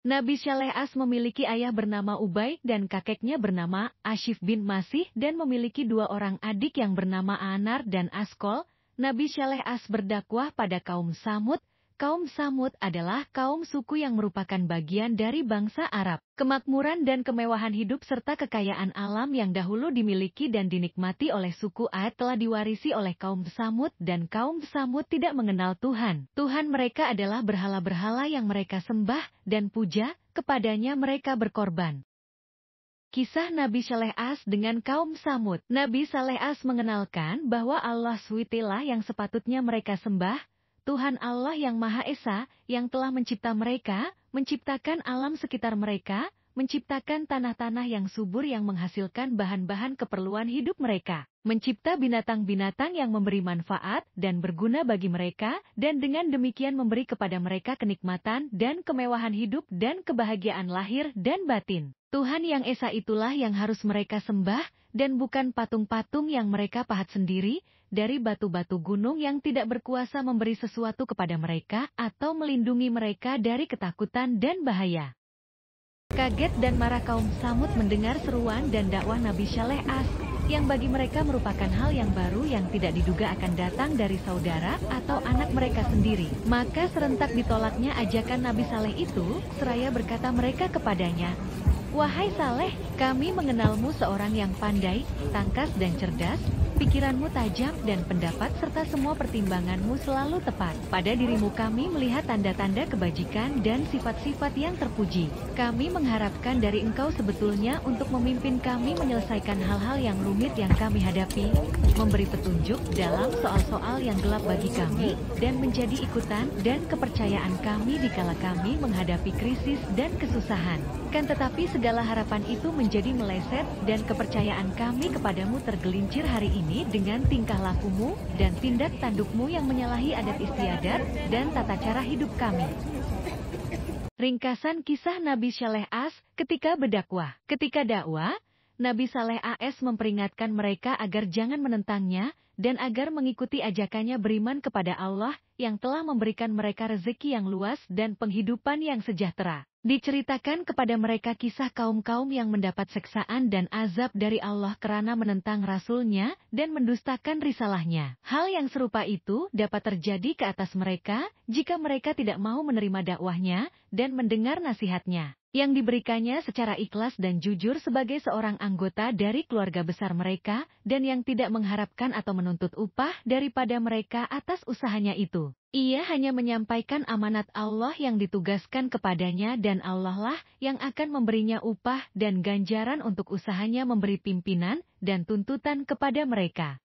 Nabi Saleh As memiliki ayah bernama Ubay dan kakeknya bernama Ashif bin Masih dan memiliki dua orang adik yang bernama Anar dan Askol. Nabi Saleh As berdakwah pada kaum Samud. Kaum Samud adalah kaum suku yang merupakan bagian dari bangsa Arab. Kemakmuran dan kemewahan hidup serta kekayaan alam yang dahulu dimiliki dan dinikmati oleh suku Ad telah diwarisi oleh kaum Samud dan kaum Samud tidak mengenal Tuhan. Tuhan mereka adalah berhala-berhala yang mereka sembah dan puja, kepadanya mereka berkorban. Kisah Nabi Saleh As dengan kaum Samud. Nabi Saleh As mengenalkan bahwa Allah SWT lah yang sepatutnya mereka sembah, Tuhan Allah yang Maha Esa, yang telah mencipta mereka, menciptakan alam sekitar mereka, menciptakan tanah-tanah yang subur yang menghasilkan bahan-bahan keperluan hidup mereka, mencipta binatang-binatang yang memberi manfaat dan berguna bagi mereka, dan dengan demikian memberi kepada mereka kenikmatan dan kemewahan hidup dan kebahagiaan lahir dan batin. Tuhan yang Esa itulah yang harus mereka sembah, dan bukan patung-patung yang mereka pahat sendiri, dari batu-batu gunung yang tidak berkuasa memberi sesuatu kepada mereka atau melindungi mereka dari ketakutan dan bahaya. Kaget dan marah kaum Samud mendengar seruan dan dakwah Nabi Saleh As, yang bagi mereka merupakan hal yang baru yang tidak diduga akan datang dari saudara atau anak mereka sendiri. Maka serentak ditolaknya ajakan Nabi Saleh itu, seraya berkata mereka kepadanya, "Wahai Saleh, kami mengenalmu seorang yang pandai, tangkas dan cerdas, pikiranmu tajam dan pendapat serta semua pertimbanganmu selalu tepat. Pada dirimu kami melihat tanda-tanda kebajikan dan sifat-sifat yang terpuji. Kami mengharapkan dari engkau sebetulnya untuk memimpin kami menyelesaikan hal-hal yang rumit yang kami hadapi, memberi petunjuk dalam soal-soal yang gelap bagi kami, dan menjadi ikutan dan kepercayaan kami dikala kami menghadapi krisis dan kesusahan. Kan tetapi segala harapan itu menjadi meleset dan kepercayaan kami kepadamu tergelincir hari ini dengan tingkah lakumu dan tindak tandukmu yang menyalahi adat istiadat dan tata cara hidup kami." Ringkasan kisah Nabi Saleh As ketika berdakwah. Ketika dakwah, Nabi Saleh AS memperingatkan mereka agar jangan menentangnya dan agar mengikuti ajakannya beriman kepada Allah yang telah memberikan mereka rezeki yang luas dan penghidupan yang sejahtera. Diceritakan kepada mereka kisah kaum-kaum yang mendapat seksaan dan azab dari Allah kerana menentang Rasul-Nya dan mendustakan risalahnya. Hal yang serupa itu dapat terjadi ke atas mereka jika mereka tidak mau menerima dakwahnya dan mendengar nasihatnya yang diberikannya secara ikhlas dan jujur sebagai seorang anggota dari keluarga besar mereka, dan yang tidak mengharapkan atau menuntut upah daripada mereka atas usahanya itu. Ia hanya menyampaikan amanat Allah yang ditugaskan kepadanya dan Allah lah yang akan memberinya upah dan ganjaran untuk usahanya memberi pimpinan dan tuntutan kepada mereka.